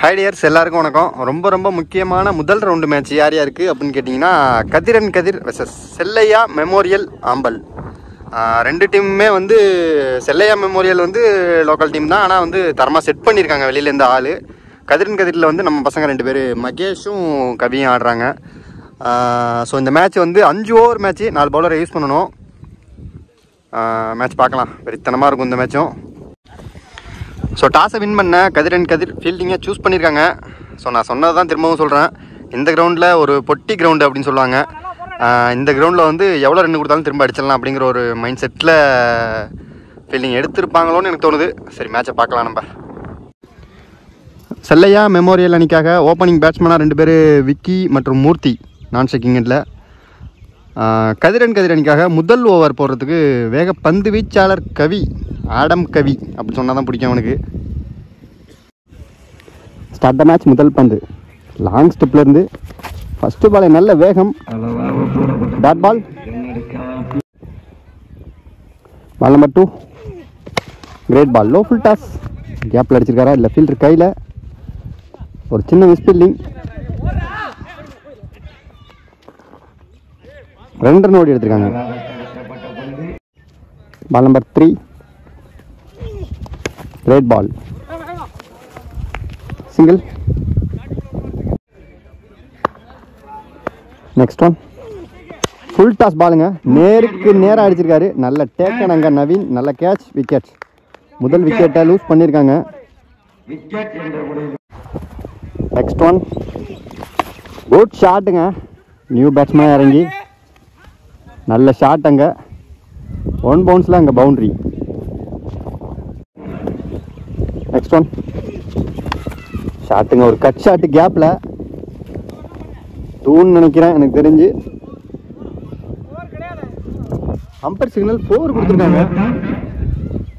High tears, எல்லாருக்கும் வணக்கம். ரொம்ப ரொம்ப முக்கியமான முதல் ரவுண்டு மேட்ச் யார் யாருக்கு அப்படின்னு கேட்டிங்கன்னா, கதிரன் கதிர் வெர்சஸ் செல்லையா மெமோரியல் ஆம்பல். ரெண்டு டீமுமே வந்து செல்லையா மெமோரியல் வந்து லோக்கல் டீம் தான், ஆனால் வந்து தரமாக செட் பண்ணியிருக்காங்க வெளியிலேருந்து ஆள். கதிரன் கதிரில் வந்து நம்ம பசங்க 2 பேர் மகேஷும் கவியும் ஆடுறாங்க. ஸோ இந்த மேட்ச் வந்து 5 ஓவர் மேட்ச்சு, 4 பவுலரை யூஸ் பண்ணணும். மேட்ச் பார்க்கலாம், வெறித்தனமாக இருக்கும் இந்த மேட்சும். ஸோ டாஸை வின் பண்ண கதிரன் கதிர் ஃபீல்டிங்கை சூஸ் பண்ணியிருக்காங்க. ஸோ நான் சொன்னது தான் திரும்பவும் சொல்கிறேன். இந்த கிரவுண்டில் ஒரு பொட்டி கிரவுண்டு அப்படின்னு சொல்லுவாங்க. இந்த கிரவுண்டில் வந்து எவ்வளோ ரன் கொடுத்தாலும் திரும்ப அடிச்சிடலாம் அப்படிங்கிற ஒரு மைண்ட் செட்டில் ஃபீல்டிங் எடுத்திருப்பாங்களோன்னு எனக்கு தோணுது. சரி, மேட்சை பார்க்கலாம். நம்ம செல்லையா மெமோரியல் அணிக்காக ஓப்பனிங் பேட்ஸ்மேனாக 2 பேர் விக்கி மற்றும் மூர்த்தி நான் ஸ்ட்ரைக்கிங்கில். கதிரன் கதிர் அணிக்காக முதல் ஓவர் போடுறதுக்கு வேக பந்து வீச்சாளர் கவி, ஆடம் கவி அப்படி சொன்னால் தான் பிடிக்கும் அவனுக்கு. Start the match. முதல் பந்து லாங் ஸ்டெப்லேருந்து ஃபஸ்ட்டு பால் நல்ல வேகம், dot ball. Ball number 2 great ball, low full toss, கேப்பில் அடிச்சிருக்காரா இல்லை ஃபீல்டர் கையில், ஒரு சின்ன மிஸ்பில்லிங். 2 ரன் ஓடி எடுத்திருக்காங்க. Ball number 3 great ball, single. Next one full toss பாலுங்க, நேருக்கு நேராக அடிச்சிருக்காரு. நல்ல டேக்கன் அங்கே நவீன், நல்ல கேட்ச், விக்கெட். முதல் விக்கெட்டை லூஸ் பண்ணியிருக்காங்க. நெக்ஸ்ட் ஒன் குட் ஷாட்டுங்க, நியூ பேட்ஸ்மேன் இறங்கி நல்ல ஷாட். அங்கே 1 பவுன்ஸில் அங்கே பவுண்ட்ரி. நெக்ஸ்ட் ஒன் ஷாட்டுங்க, ஒரு கட் ஷாட்டு கேப்பில், டூன்னு நினைக்கிறேன் எனக்கு தெரிஞ்சு. அம்பர் சிக்னல் 4 கொடுத்துருக்காங்க.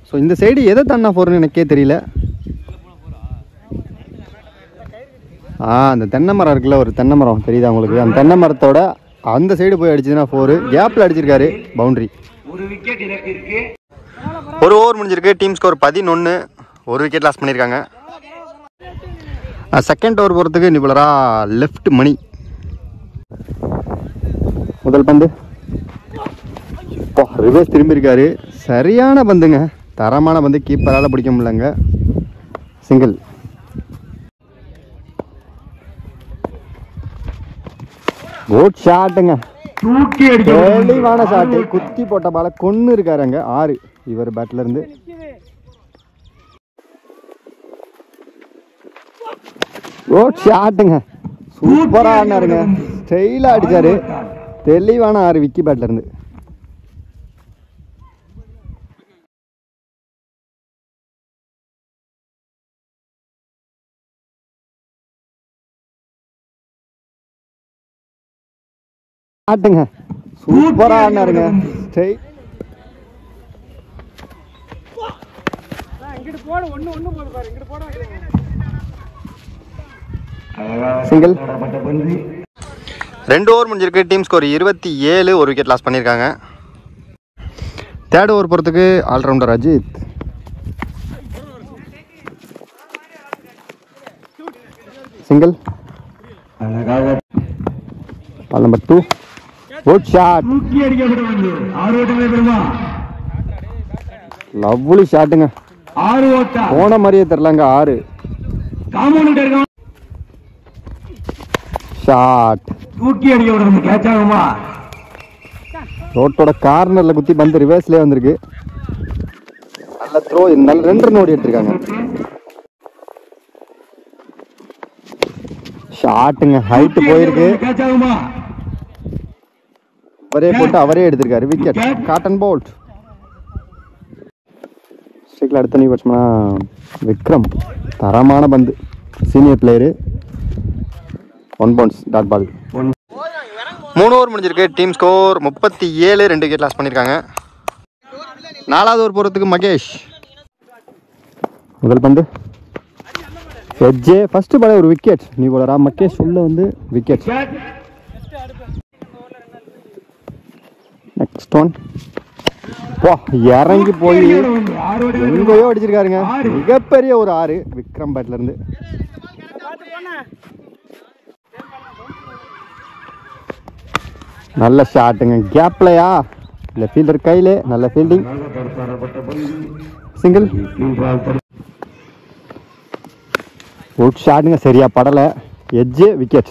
ஸோ இந்த சைடு எதை தாண்டா 4ன்னு எனக்கே தெரியல. அந்த தென்னை மரம் இருக்குல்ல, ஒரு தென்னை மரம் தெரியுதா உங்களுக்கு? அந்த தென்னை மரத்தோட அந்த சைடு போய் அடிச்சதுன்னா 4, கேப்பில் அடிச்சிருக்காரு, பவுண்ட்ரி. ஒரு ஓவர் முடிஞ்சிருக்கு. டீம் ஸ்கோர் 11, ஒரு விக்கெட் லாஸ் பண்ணியிருக்காங்க. செகண்ட் ஓவர் போகிறதுக்கு நிபுணராக லெஃப்ட் மணி. முதல் பந்து ரிவர்ஸ் திரும்பியிருக்காரு, சரியான பந்துங்க, தரமான பந்து, கீப்பரால் பிடிக்க முடியலங்க. சிங்கிள். குட் ஷாட்டுங்க, தெளிவான ஷாட்டு, குத்தி போட்ட பால கொன்னு இருக்காரு அங்க 6 இவர் பேட்ல இருந்து. குட் ஷாட்டுங்க, சூப்பரா ஆடினாருங்க, ஸ்டைலா அடிச்சாரு, தெளிவான 6 விக்கி பேட்ல இருந்து. ஆட்டுங்க, சூப்பரா ஆடினாருங்க. சிங்கிள். 2 ஓவர் முடிஞ்சிருக்கு. டீம் ஸ்கோர் 27, ஒரு விக்கெட் லாஸ் பண்ணியிருக்காங்க. தேர்ட் ஓவர் போகிறதுக்கு allrounder Ajith. Single. Ball number 2 good shot, lovely ஷாட்டுங்க, போன மாதிரியே தெரியலங்க 6 ஷாட். ரோட்டோட கார்னர்ல குத்தி பந்து ரிவர்ஸ்லயே வந்திருக்கு. நல்ல த்ரோ, நல்ல 2 ரன் ஓடி எடுத்திருக்காங்க. ஷாட்டுங்க, ஹைட் போயிருக்கு, அவரே போட்டு அவரே எடுத்திருக்காரு, விக்கெட். Caught and bowled. ஸ்ட்ரைக்கில் அடுத்த நியூ பேட்ஸ்மேனா விக்ரம், தரமான பந்து, senior player. 1 bounce, dot ball. 3 over முடிஞ்சிருக்கு. டீம் ஸ்கோர் 37, 2 விக்கெட் லாஸ் பண்ணியிருக்காங்க. 4வது ஓவர் போகிறதுக்கு மகேஷ். முதல் பந்து எட்ஜே, ஃபர்ஸ்ட் பால் ஒரு விக்கெட். நீ போலரா மகேஷ் உள்ள வந்து விக்கெட். நெக்ஸ்ட் ஒன் இறங்கி போய் எங்கேயோ அடிச்சிருக்காருங்க, மிகப்பெரிய ஒரு 6 விக்ரம் பேட்ல இருந்து. நல்ல ஷாட்டுங்க, கேப்லையா இல்லை ஃபீல்டர் கையிலே நல்ல ஃபீல்டிங். சிங்கிள். குட் ஷாட்டுங்க, சரியா படலை. Edge, wicket.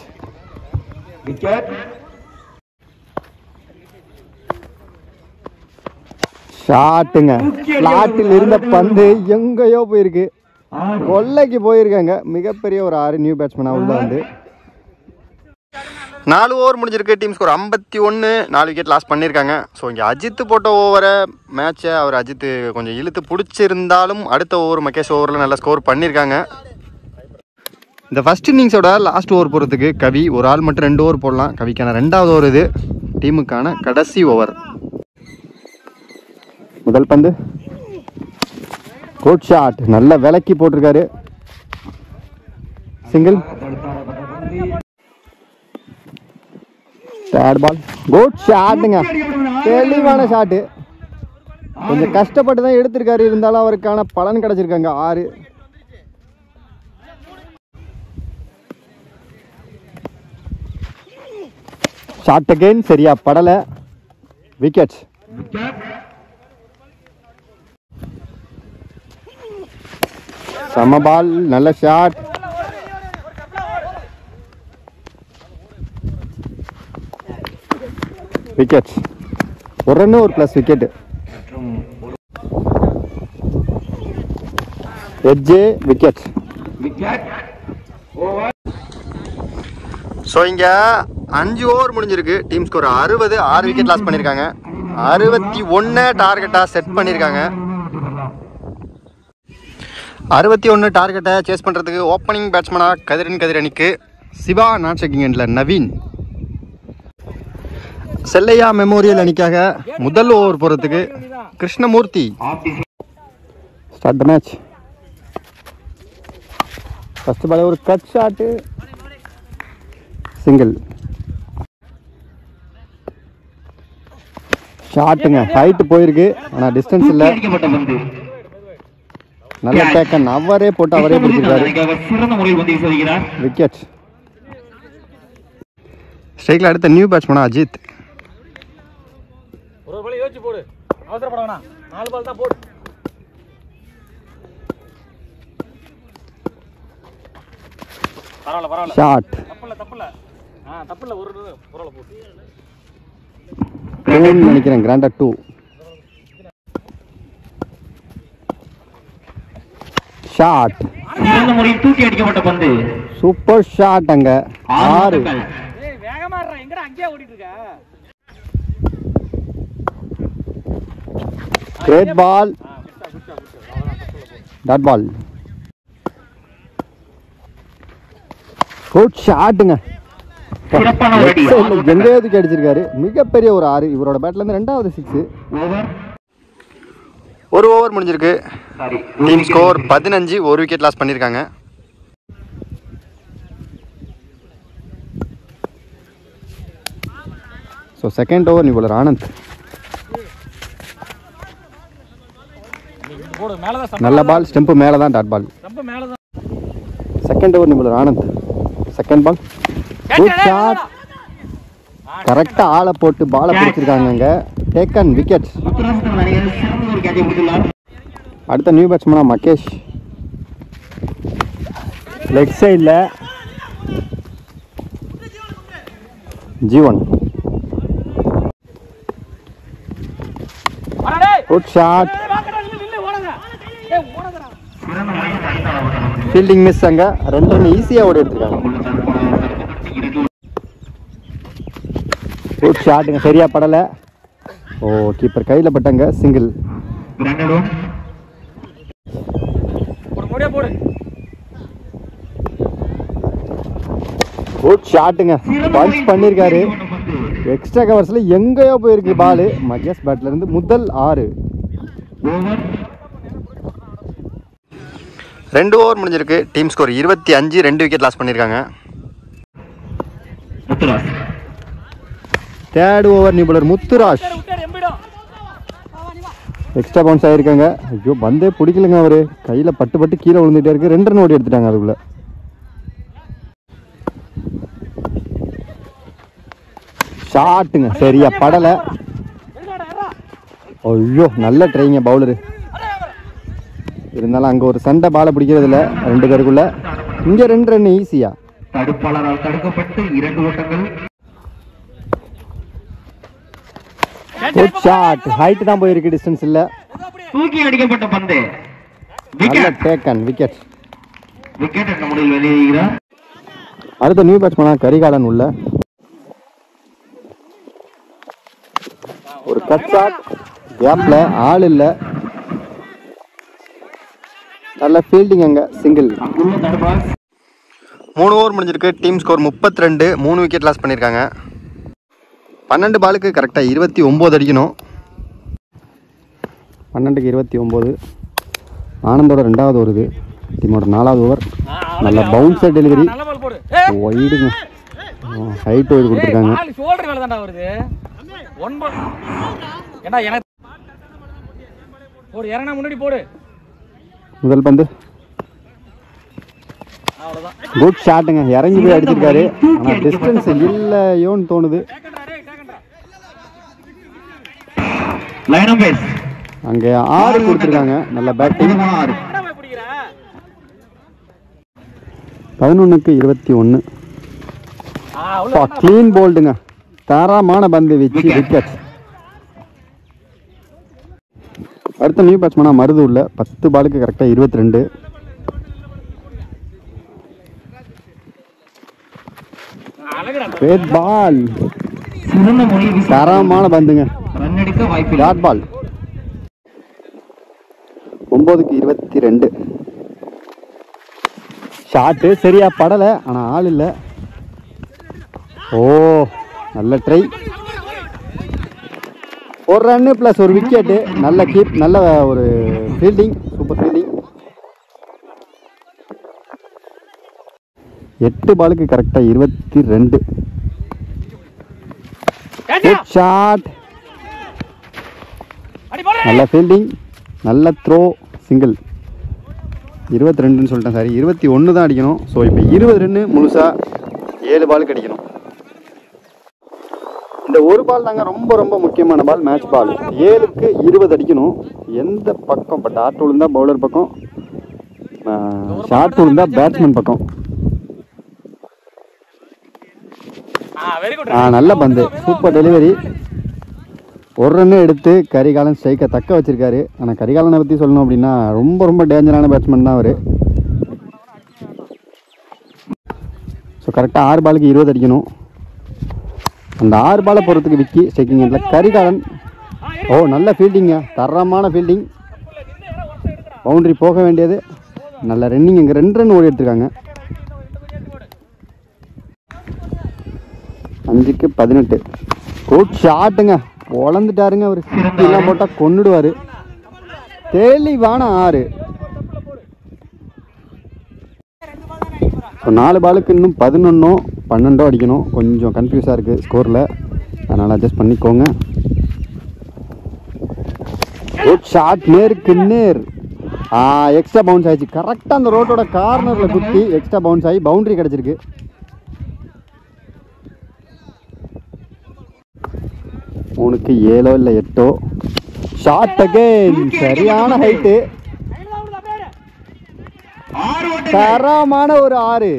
ஷாட்டுங்க, பிளாட்டில் இருந்த பந்து எங்கேயோ போயிருக்கு, கொல்லைக்கு போயிருக்காங்க. மிகப்பெரிய ஒரு 6 நியூ பேட்ஸ்மேனாக உள்ள வந்து 4 ஓவர் முடிஞ்சிருக்கு. டீம் ஸ்கோர் 51, 4 விக்கெட் லாஸ் பண்ணியிருக்காங்க. ஸோ இங்கே அஜித் போட்ட ஓவரை மேட்சை அவர் அஜித் கொஞ்சம் இழுத்து பிடிச்சிருந்தாலும் அடுத்த ஓவர் மகேஷ் ஓவரில் நல்லா ஸ்கோர் பண்ணியிருக்காங்க. இந்த ஃபர்ஸ்ட் இன்னிங்ஸோட லாஸ்ட் ஓவர் போகிறதுக்கு கவி ஒரு ஆள் மட்டும் 2 ஓவர் போடலாம். கவிக்கான 2வது ஓவர் இது, டீமுக்கான கடைசி ஓவர். முதல் பந்து, குட் ஷாட், நல்ல விலக்கி போட்டிருக்காரு. சிங்கிள். தேர்ட் பால், குட் ஷாட்டுங்க, தெளிவான ஷாட்டு. கொஞ்சம் கஷ்டப்பட்டு தான் எடுத்திருக்காரு, இருந்தாலும் அவருக்கான பலன் கிடைச்சிருக்காங்க. 6. ஷாட் அகைன், சரியா படல, விக்கெட். சம பால், நல்ல ஷாட். விக்கெட். ஒரு ரன் ஒரு ப்ளஸ் விக்கெட். எட்ஜே, விக்கெட். ஸோ இங்கே 5 ஓவர் முடிஞ்சிருக்கு. டீம் ஸ்கோர் 60, 6 விக்கெட் லாஸ் பண்ணியிருக்காங்க. 61 டார்கெட்டாக செட் பண்ணியிருக்காங்க. 61 டார்கெட்டை சேஸ் பண்ணுறதுக்கு ஓப்பனிங் பேட்ஸ்மேனாக கதிர் அணிக்கு சிவா, நான் செக்கிங் எண்டில் நவீன். செல்லையா மெமோரியல் அணிக்காக முதல் ஓவர் போகிறதுக்கு Krishnamurthy. Start the match. First ball ஒரு கட் ஷாட்டு, சிங்கிள். ஷாட்டுங்க, ஹைட் போயிருக்கு, ஆனால் டிஸ்டன்ஸ் இல்லை. நல்ல டேக்கன், அவரே போட்டு அவரே பிடிச்சிருக்காரு. விக்கெட். ஸ்ட்ரைக்கில் அடுத்த நியூ பேட்ஸ்மேனா அஜித். ஷாட் நினைக்கிறேன், கிராண்டா 2. ஷாட், தூக்கி அடிக்கப்பட்ட பந்து, சூப்பர் ஷாட். அங்க 6. Great ball, dot ball. Good ஷாட்டுங்க, எங்கேயாவது அடிச்சிருக்காரு. மிகப்பெரிய ஒரு 6 இவரோட பேட்ல இருந்து 2வது 6. ஒரு ஓவர் முடிஞ்சிருக்கு. டீம் ஸ்கோர் 15, 1 விக்கெட் லாஸ் பண்ணியிருக்காங்க. So second over new bowler Anand. நல்ல பால், ஸ்டெம்பு மேலே தான், dot ball. Second over new bowler Anand. Second ball, good shot, கரெக்டாக ஆளை போட்டு பாலை பிடிச்சிருக்காங்க. Taken, wicket. அடுத்த நியூ பேட்ஸ்மேனா மகேஷ். லெக் சைடில் Jeevan. Good shot, fielding miss. அங்க 2 ரன் ஈஸியாக ஓடி எடுத்துருக்காங்க. குட் ஷாட்டுங்க, சரியா படலை. ஓ, கீப்பர் கையில் பட்டாங்க. சிங்கிள். குட் ஷாட்டுங்க, பஞ்ச் பண்ணியிருக்காரு. எக்ஸ்ட்ரா கவர்ஸ்ல எங்கேயோ போயிருக்கு பால். மகேஷ் பேட்ல இருந்து முதல் 6. 2 ஓவர் முடிஞ்சிருக்கு. டீம் ஸ்கோர் 25, 2 விக்கெட் லாஸ் பண்ணியிருக்காங்க. Third over new bowler Muthuraj. Extra bounce ஆகிருக்காங்க. ஐயோ, பந்தே பிடிக்கலங்க, அவரு கையில் பட்டு கீழே விழுந்துட்டே இருக்கு. 2 ரன் ஓடி எடுத்துட்டாங்க அதுக்குள்ள. ஷாட்டுங்க, சரியா படலை. ஐயோ நல்ல ட்ரைங்க பவுலரு. இருந்தாலும் அங்கே ஒரு சண்டை பாலை பிடிக்கிறதுல 2 பேருக்குள்ள. இங்கே 2 ரன் ஈஸியா. தடுப்பாளரால் தடுக்கப்பட்டு 2 ஓட்டங்கள். Good shot. ஹைட் தான் போயிருக்கு, டிஸ்டன்ஸ் இல்ல. தூக்கி அடிக்கப்பட்ட பந்து. நல்ல டேக்கன் விக்கெட். விக்கெட் என்ற முறையில் வெளியேறுகிறார். அடுத்த நியூ பேட்ஸ்மேனா கரிகாலன் உள்ள. ஒரு கட் ஷாட், கேப்ல ஆள் இல்ல. நல்ல ஃபீல்டிங், அங்க சிங்கிள். 3 ஓவர் முடிஞ்சிருக்கு. Team score 32. 3 விக்கெட் லாஸ் பண்ணியிருக்காங்க. 12 பாலுக்கு கரெக்டாக 29 அடிக்கணும். 12க்கு 29. ஆனந்தோட 2வது ஓவர் இது. டீமோட 4வது ஓவர். நல்ல பவுன்சர் டெலிவரி, ஒயிடுங்க. ஹைட் ஒயிட் கொடுத்துருக்காங்க. முதல் பந்து குட் ஷாட்டுங்க. இறங்கி போய் அடிச்சிருக்காரு. ஆனால் டிஸ்டன்ஸ் இல்லையோன்னு தோணுது. அங்கே 6 கொடுத்துருக்காங்க. நல்ல பேட்டிங். 11க்கு 21. கிளீன் போல்டுங்க. தரமான பந்து வீச்சு, விக்கெட். அடுத்த நியூ பேட்ஸ்மேனா மருது உள்ள. 10 பாலுக்கு கரெக்டாக 22. பால் தரமான பந்துங்க. Dot ball. 9க்கு 22. ஷாட்டு சரியா படலை, ஆனால் ஆள் இல்லை. ஓ நல்ல ட்ரை. 1 run plus 1 wicket. நல்ல கீப், நல்ல ஒரு ஃபீல்டிங், சூப்பர் ஃபீல்டிங். 8 பாலுக்கு கரெக்டாக 22. Good shot. நல்ல ஃபீல்டிங், நல்ல த்ரோ, சிங்கிள். 22ன்னு சொல்லிட்டேன், சாரி 21 தான் அடிக்கணும். ஸோ இப்போ 20 ரன்னு முழுசாக 7 பாலுக்கு அடிக்கணும். இந்த ஒரு பால் தாங்க ரொம்ப ரொம்ப முக்கியமான பால், மேட்ச் பால். 7க்கு 20 அடிக்கணும். எந்த பக்கம் இப்போ டாட் விழுந்தா பவுலர் பக்கம், ஷார்ட் விழுந்தா பேட்ஸ்மேன் பக்கம். நல்ல பந்து, சூப்பர் டெலிவரி. 1 ரன்னு எடுத்து கரிகாலன் ஸ்ட்ரைக்கை தக்க வச்சிருக்காரு. ஆனால் கரிகாலனை பற்றி சொல்லணும் அப்படின்னா ரொம்ப ரொம்ப டேஞ்சரான பேட்ஸ்மேன் தான் அவர். ஸோ கரெக்டாக 6 பாலுக்கு 20 அடிக்கணும். அந்த 6 பாலை போகிறதுக்கு விக்கி ஸ்ட்ரைக்கிங் எண்டில் கரிகாலன். ஓ நல்ல ஃபீல்டிங்க, தரமான ஃபீல்டிங். பவுண்டரி போக வேண்டியது. நல்ல ரன்னிங். இங்கே 2 ரன் ஓடி எடுத்துருக்காங்க. 5க்கு 18. குட் ஷாட்டுங்க. பொழந்துட்டாருங்க அவர். எல்லாம் போட்டால் கொன்னுடுவார். தெளிவான 6. ஸோ 4 பாலுக்கு இன்னும் 11 12 அடிக்கணும். கொஞ்சம் கன்ஃபியூஸாக இருக்குது ஸ்கோரில், அதனால் அட்ஜஸ்ட் பண்ணிக்கோங்க. Good shot. நேருக்கு நேர். எக்ஸ்ட்ரா பவுன்ஸ் ஆயிடுச்சு. கரெக்டாக அந்த ரோட்டோட கார்னரில் குத்தி எக்ஸ்ட்ரா பவுன்ஸ் ஆகி பவுண்டரி கிடச்சிருக்கு. உனக்கு 7 இல்லை 8. Shot again. சரியான ஹைட்டு, தரமான ஒரு 6.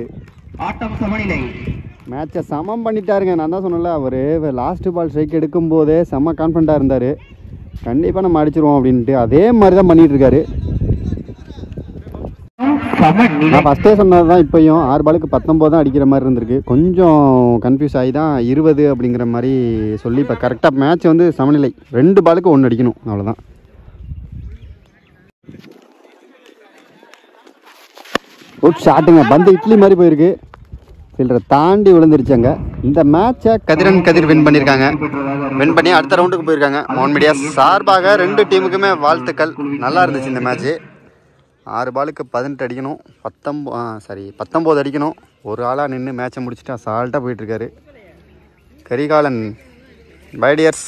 மேட்சை சமம் பண்ணிட்டாருங்க. நான் தான் சொன்னல, அவர் லாஸ்ட் பால் ஸ்ட்ரைக் எடுக்கும் போதே செம்ம கான்ஃபிடண்டாக இருந்தார். கண்டிப்பாக நம்ம அடிச்சிருவோம் அப்படின்ட்டு. அதே மாதிரி தான் பண்ணிட்டு இருக்காரு. நான் ஃபஸ்ட்டே சொன்னது தான். இப்போயும் 6 பாலுக்கு 19 தான் அடிக்கிற மாதிரி இருந்திருக்கு. கொஞ்சம் கன்ஃபியூஸ் ஆகி தான் 20 அப்படிங்கிற மாதிரி சொல்லி இப்போ கரெக்டாக மேட்ச் வந்து சமநிலை. 2 பாலுக்கு 1 அடிக்கணும், அவ்வளோதான். குட் ஷாட்டுங்க. பந்து இட்லி மாதிரி போயிருக்கு. ஃபீல்டரை தாண்டி விழுந்துருச்சாங்க. இந்த மேட்சை கதிர் வின் பண்ணியிருக்காங்க. வின் பண்ணி அடுத்த ரவுண்டுக்கு போயிருக்காங்க. மோகன் மீடியா சார்பாக 2 டீமுக்குமே வாழ்த்துக்கள். நல்லா இருந்துச்சு இந்த மேட்ச்சு. 6 பாலுக்கு 18 அடிக்கணும். 19 அடிக்கணும். ஒரு ஆளாக நின்று மேட்சை முடிச்சுட்டு அசால்ட்டாக போயிட்டுருக்காரு கரிகாலன். By tears.